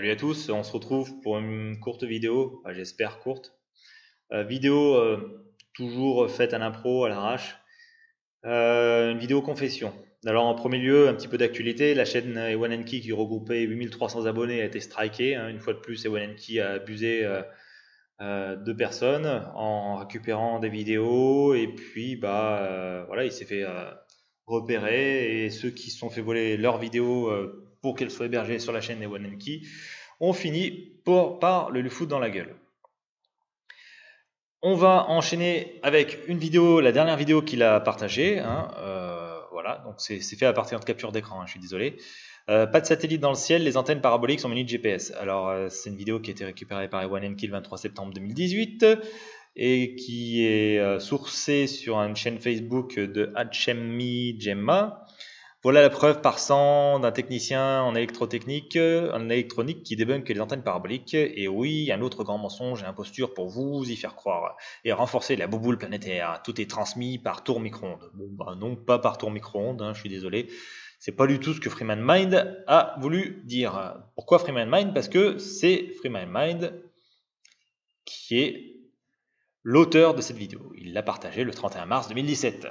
Salut à tous, on se retrouve pour une courte vidéo, enfin, j'espère courte. Vidéo toujours faite à l'impro, à l'arrache. Une vidéo confession. Alors en premier lieu, un petit peu d'actualité. La chaîne Ewanenki qui regroupait 8300 abonnés a été strikée. Une fois de plus, Ewanenki a abusé de personnes en récupérant des vidéos. Et puis, voilà, il s'est fait repérer. Et ceux qui se sont fait voler leurs vidéos pour qu'elles soient hébergées sur la chaîne Ewanenki ont fini par le lui foutre dans la gueule. On va enchaîner avec une vidéo, la dernière vidéo qu'il a partagée. Voilà, donc c'est fait à partir de capture d'écran, je suis désolé. Pas de satellite dans le ciel, les antennes paraboliques sont munies de GPS. Alors, c'est une vidéo qui a été récupérée par Ewanenki le 23 septembre 2018 et qui est sourcée sur une chaîne Facebook de Hachemi Gemma. Voilà la preuve par 100 d'un technicien en électronique qui débunk les antennes paraboliques. Et oui, un autre grand mensonge et imposture pour vous y faire croire et renforcer la bouboule planétaire. Tout est transmis par tour micro-ondes. Bon, non, pas par tour micro-ondes, je suis désolé. C'est pas du tout ce que Freeman Mind a voulu dire. Pourquoi Freeman Mind? Parce que c'est Freeman Mind qui est l'auteur de cette vidéo. Il l'a partagée le 31 mars 2017.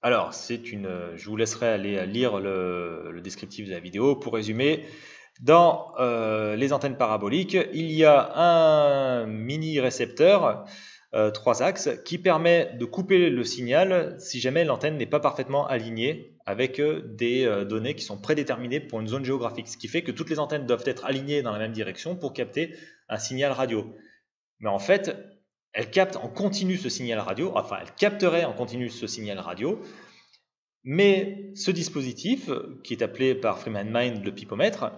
Alors, je vous laisserai aller lire le descriptif de la vidéo. Pour résumer, dans les antennes paraboliques, il y a un mini récepteur 3 axes qui permet de couper le signal si jamais l'antenne n'est pas parfaitement alignée avec des données qui sont prédéterminées pour une zone géographique. Ce qui fait que toutes les antennes doivent être alignées dans la même direction pour capter un signal radio. Mais en fait, elle capte en continu ce signal radio, enfin elle capterait en continu ce signal radio, mais ce dispositif, qui est appelé par Freeman Mind le pipomètre,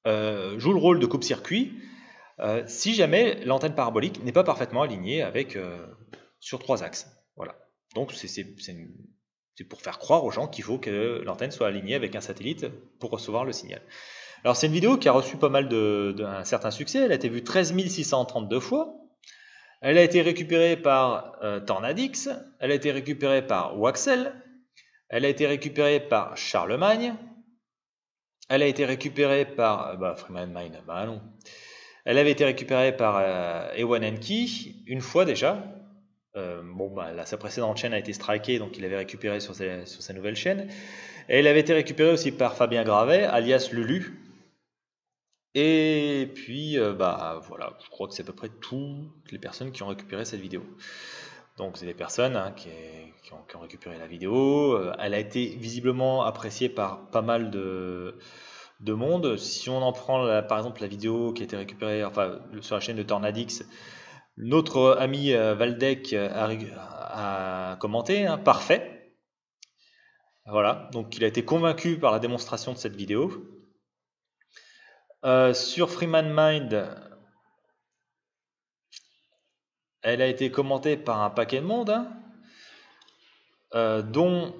joue le rôle de coupe-circuit si jamais l'antenne parabolique n'est pas parfaitement alignée sur 3 axes. Voilà. Donc c'est pour faire croire aux gens qu'il faut que l'antenne soit alignée avec un satellite pour recevoir le signal. Alors c'est une vidéo qui a reçu pas mal d'un certain succès, elle a été vue 13 632 fois. Elle a été récupérée par Tornadix, elle a été récupérée par Waxel, elle a été récupérée par Charlemagne, elle a été récupérée par Freeman Mind, non. Elle avait été récupérée par Ewanenki une fois déjà. Sa précédente chaîne a été strikée, donc il l'avait récupérée sur sa nouvelle chaîne. Et elle avait été récupérée aussi par Fabien Gravet, alias Lulu. Et puis, voilà, je crois que c'est à peu près toutes les personnes qui ont récupéré cette vidéo. Donc, c'est des personnes qui ont récupéré la vidéo. Elle a été visiblement appréciée par pas mal de monde. Si on en prend, par exemple, la vidéo qui a été récupérée sur la chaîne de Tornadix, notre ami Valdec a commenté, parfait. Voilà, donc il a été convaincu par la démonstration de cette vidéo. Sur Freeman Mind, elle a été commentée par un paquet de monde, dont...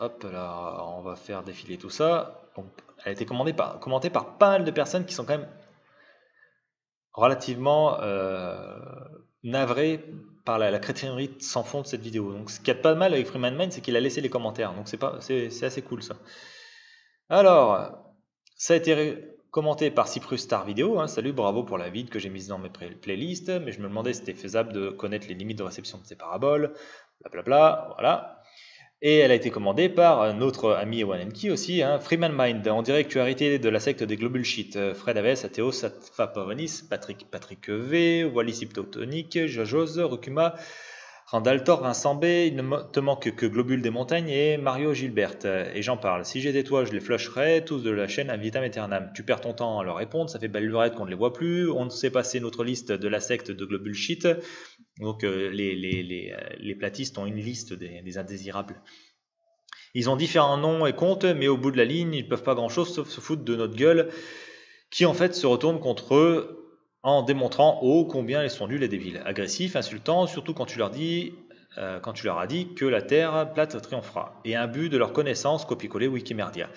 Hop, là, on va faire défiler tout ça. Donc, elle a été commentée par pas mal de personnes qui sont quand même relativement navrées par la crétinerie sans fond de cette vidéo. Donc, ce qu'il y a de pas mal avec Freeman Mind, c'est qu'il a laissé les commentaires. Donc, c'est assez cool, ça. Alors... Ça a été commenté par Cyprus Star Vidéo. Salut, bravo pour la vide que j'ai mise dans mes playlists, mais je me demandais si c'était faisable de connaître les limites de réception de ces paraboles, blablabla, voilà. Et elle a été commandée par notre ami Ewanenki aussi, Freeman Mind. On dirait que tu as hérité de la secte des Globule Shit. Fred Aves, Athéo, Satfa Pavonis, Patrick V, Wallis Hyptotonique, Jojose, Rukuma, Randall Thor, Vincent B, il ne te manque que Globule des Montagnes et Mario Gilbert. Et j'en parle. Si j'étais toi, je les flusherais tous de la chaîne à vitam aeternam. Tu perds ton temps à leur répondre, ça fait belle lurette qu'on ne les voit plus. On ne sait passer notre liste de la secte de Globule Shit. Donc les platistes ont une liste des indésirables. Ils ont différents noms et comptes, mais au bout de la ligne, ils ne peuvent pas grand-chose sauf se foutre de notre gueule, qui en fait se retourne contre eux en démontrant combien ils sont nuls et débiles, agressifs, insultants, surtout quand tu leur as dit que la Terre plate triomphera, et imbus de leur connaissance copier-coller Wikimedia.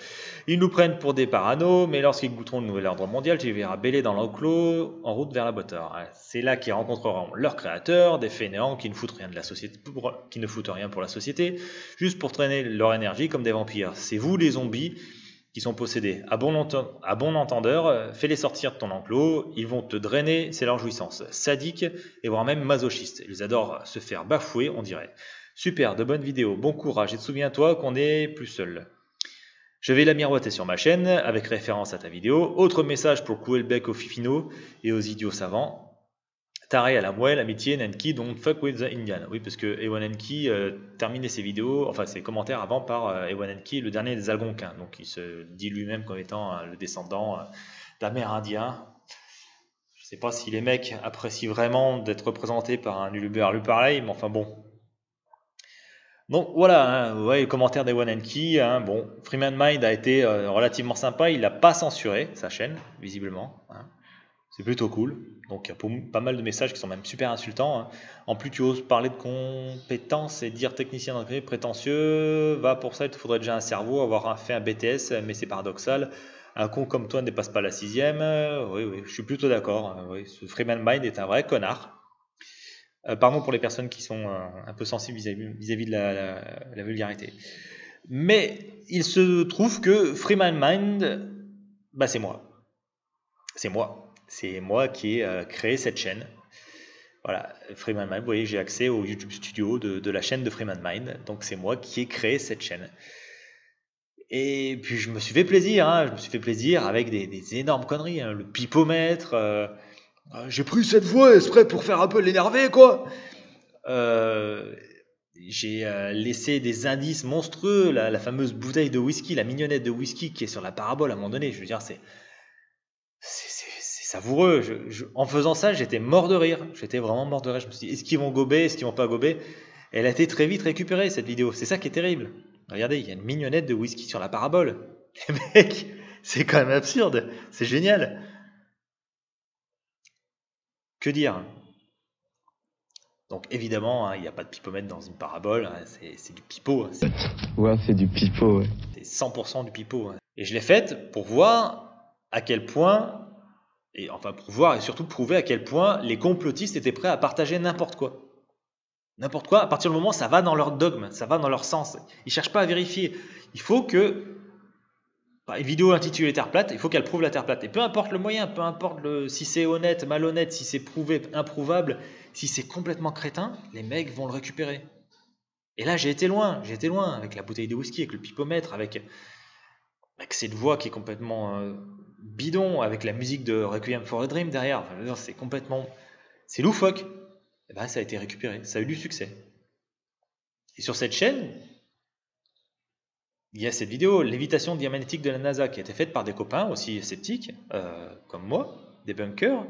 Ils nous prennent pour des parano, mais lorsqu'ils goûteront le nouvel ordre mondial, tu les verras bêler dans l'enclos en route vers la Botor. C'est là qu'ils rencontreront leurs créateurs, des fainéants qui ne foutent rien pour la société, juste pour traîner leur énergie comme des vampires. C'est vous les zombies qui sont possédés. À bon entendeur, fais-les sortir de ton enclos, ils vont te drainer, c'est leur jouissance. Sadique et voire même masochiste. Ils adorent se faire bafouer, on dirait. Super, de bonnes vidéos, bon courage et souviens-toi qu'on n'est plus seul. Je vais la miroiter sur ma chaîne avec référence à ta vidéo. Autre message pour couler le bec aux fifino et aux idiots savants. Taré à la moelle, amitié, Nenki, don't fuck with the Indian. Oui, parce que Ewan Nenki terminait ses vidéos, enfin ses commentaires avant par Ewan Nenki, le dernier des Algonquins. Donc il se dit lui-même comme étant le descendant d'Amérindiens. Je ne sais pas si les mecs apprécient vraiment d'être représentés par un uluberlu pareil, mais enfin bon. Donc voilà, hein, ouais, le commentaire d'Ewan Nenki. Hein, bon, Freeman Mind a été relativement sympa, il n'a pas censuré sa chaîne, visiblement. Hein. C'est plutôt cool. Donc il y a pas mal de messages qui sont même super insultants. Hein. En plus, tu oses parler de compétences et dire technicien d'entreprise prétentieux. Va pour ça, il te faudrait déjà un cerveau, avoir fait un BTS, mais c'est paradoxal. Un con comme toi ne dépasse pas la 6e. Oui, je suis plutôt d'accord. Oui, ce Freeman Mind est un vrai connard. Pardon pour les personnes qui sont un peu sensibles vis-à-vis de la vulgarité. Mais il se trouve que Freeman Mind, bah c'est moi. C'est moi. C'est moi qui ai créé cette chaîne. Voilà, Freeman Mind, vous voyez, j'ai accès au YouTube Studio de la chaîne de Freeman Mind. Donc c'est moi qui ai créé cette chaîne. Et puis je me suis fait plaisir, hein, je me suis fait plaisir avec des énormes conneries. Hein, le pipomètre, j'ai pris cette voix exprès pour faire un peu l'énervé, quoi. J'ai laissé des indices monstrueux, la fameuse bouteille de whisky, la mignonnette de whisky qui est sur la parabole à un moment donné. Je veux dire, c'est savoureux. En faisant ça, j'étais mort de rire. J'étais vraiment mort de rire. Je me suis dit, est-ce qu'ils vont gober, est-ce qu'ils vont pas gober? Elle a été très vite récupérée, cette vidéo. C'est ça qui est terrible. Regardez, il y a une mignonnette de whisky sur la parabole. Les mecs, c'est quand même absurde. C'est génial. Que dire? Donc évidemment, hein, il n'y a pas de pipomètre dans une parabole. Hein, c'est du pipeau. Hein, Ouais, c'est du pipeau. Ouais. c'est 100% du pipeau. Hein. Et je l'ai faite pour voir à quel point, et enfin pour voir et surtout prouver à quel point les complotistes étaient prêts à partager n'importe quoi. N'importe quoi, à partir du moment où ça va dans leur dogme, ça va dans leur sens. Ils ne cherchent pas à vérifier. Il faut que, une vidéo intitulée Terre plate, il faut qu'elle prouve la Terre plate. Et peu importe le moyen, peu importe si c'est honnête, malhonnête, si c'est prouvé, improuvable, si c'est complètement crétin, les mecs vont le récupérer. Et là, j'ai été loin avec la bouteille de whisky, avec le pipomètre, avec cette voix qui est complètement bidon, avec la musique de Requiem for a Dream derrière. Enfin, c'est complètement... C'est loufoque. Et ben, ça a été récupéré, ça a eu du succès. Et sur cette chaîne, il y a cette vidéo, lévitation diamagnétique de la NASA, qui a été faite par des copains aussi sceptiques, comme moi, des bunkers.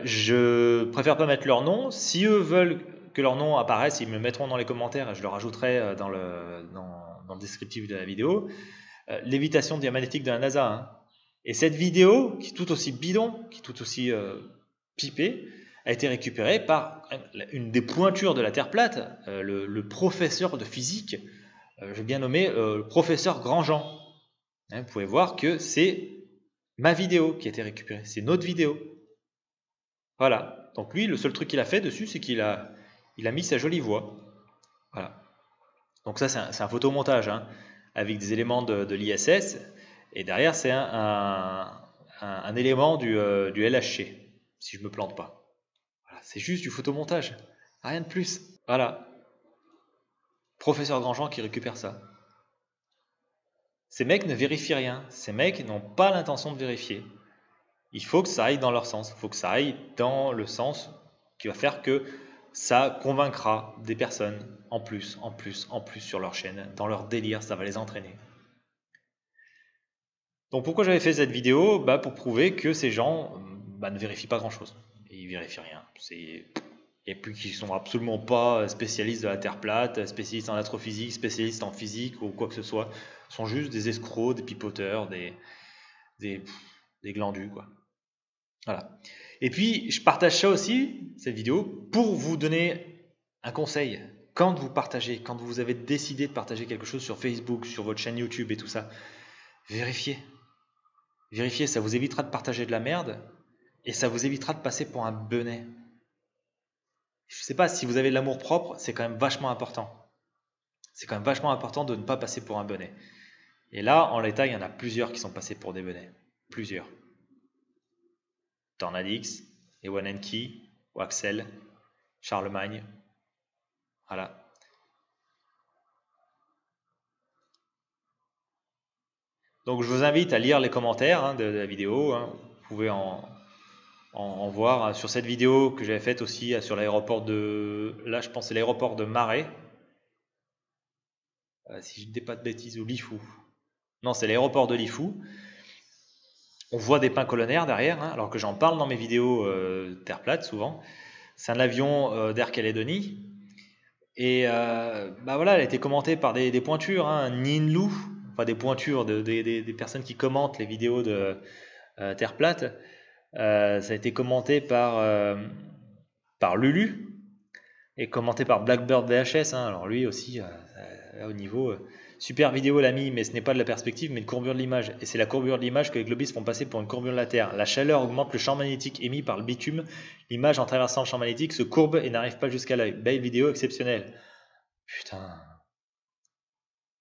Je préfère pas mettre leur nom. Si eux veulent que leur nom apparaisse, ils me mettront dans les commentaires et je le rajouterai dans le descriptif de la vidéo. Lévitation diamagnétique de la NASA. Hein. Et cette vidéo, qui est tout aussi bidon, qui est tout aussi pipée, a été récupérée par une des pointures de la Terre plate, le professeur de physique, j'ai bien nommé le professeur Grandjean. Hein, vous pouvez voir que c'est ma vidéo qui a été récupérée, c'est notre vidéo. Voilà, donc lui, le seul truc qu'il a fait dessus, c'est qu'il a mis sa jolie voix. Voilà. Donc ça, c'est un photomontage, hein, avec des éléments de l'ISS, et derrière, c'est un élément du LHC, si je ne me plante pas. Voilà, c'est juste du photomontage, rien de plus. Voilà. Professeur Grandjean qui récupère ça. Ces mecs ne vérifient rien, ces mecs n'ont pas l'intention de vérifier. Il faut que ça aille dans leur sens, il faut que ça aille dans le sens qui va faire que ça convaincra des personnes en plus sur leur chaîne, dans leur délire, ça va les entraîner. Donc pourquoi j'avais fait cette vidéo? Pour prouver que ces gens ne vérifient pas grand chose, ils vérifient rien. Et puis qu'ils sont absolument pas spécialistes de la Terre plate, spécialistes en astrophysique, spécialistes en physique ou quoi que ce soit. Ils sont juste des escrocs, des pipoteurs, des glandus, quoi. Voilà. Et puis, je partage ça aussi, cette vidéo, pour vous donner un conseil. Quand vous partagez, quand vous avez décidé de partager quelque chose sur Facebook, sur votre chaîne YouTube et tout ça, vérifiez. Vérifiez, ça vous évitera de partager de la merde et ça vous évitera de passer pour un benet. Je ne sais pas, si vous avez de l'amour propre, c'est quand même vachement important. C'est quand même vachement important de ne pas passer pour un benet. Et là, en l'état, il y en a plusieurs qui sont passés pour des benets. Plusieurs. Tornadix, Ewanenki, Waxel, Charlemagne. Voilà. Donc je vous invite à lire les commentaires de la vidéo. Vous pouvez en voir sur cette vidéo que j'avais faite aussi sur l'aéroport de... Là, je pense que c'est l'aéroport de Marais. Si je ne dis pas de bêtises, ou Lifou. Non, c'est l'aéroport de Lifou. On voit des pins colonnaires derrière, alors que j'en parle dans mes vidéos terre plate souvent. C'est un avion d'Air Calédonie. Et bah voilà, elle a été commentée par des pointures, Ninlou, enfin des pointures, des personnes qui commentent les vidéos de terre plate. Ça a été commenté par Lulu et commenté par Blackbird VHS. Alors lui aussi, au niveau super vidéo l'ami, mais ce n'est pas de la perspective, mais une courbure de l'image. Et c'est la courbure de l'image que les globistes font passer pour une courbure de la Terre. La chaleur augmente le champ magnétique émis par le bitume. L'image en traversant le champ magnétique se courbe et n'arrive pas jusqu'à l'œil. Belle vidéo exceptionnelle. Putain.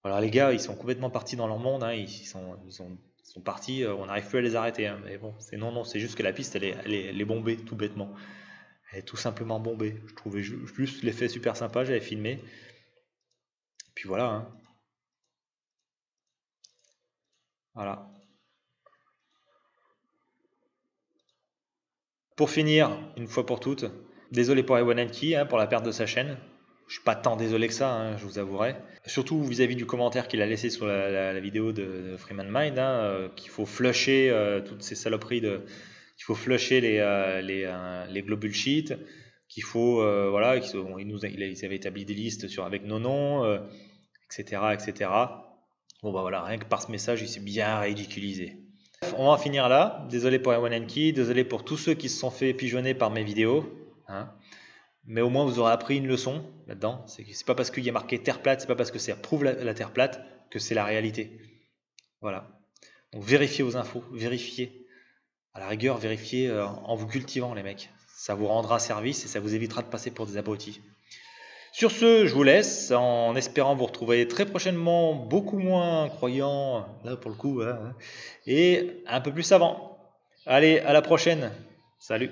Alors les gars, ils sont complètement partis dans leur monde. Ils sont partis. On n'arrive plus à les arrêter. Mais bon, non, c'est juste que la piste, elle est bombée, tout bêtement. Elle est tout simplement bombée. Je trouvais juste l'effet super sympa. J'avais filmé. Et puis voilà. Voilà. Pour finir, une fois pour toutes, désolé pour Ewanenki pour la perte de sa chaîne. Je suis pas tant désolé que ça, je vous avouerai. Surtout vis-à-vis du commentaire qu'il a laissé sur la vidéo de Freeman Mind, qu'il faut flusher toutes ces saloperies qu'il faut flusher les globules sheet, qu'il faut voilà, ils avaient établi des listes avec nos noms, etc., etc. Bon bah voilà, rien que par ce message, il s'est bien ridiculisé. On va en finir là. Désolé pour Ewanenki, désolé pour tous ceux qui se sont fait pigeonner par mes vidéos. Mais au moins vous aurez appris une leçon là-dedans. C'est pas parce qu'il y a marqué terre plate, c'est pas parce que ça prouve la terre plate que c'est la réalité. Voilà. Donc vérifiez vos infos, vérifiez. À la rigueur, vérifiez en vous cultivant les mecs. Ça vous rendra service et ça vous évitera de passer pour des abrutis. Sur ce, je vous laisse en espérant vous retrouver très prochainement, beaucoup moins croyant, là pour le coup, et un peu plus savant. Allez, à la prochaine. Salut.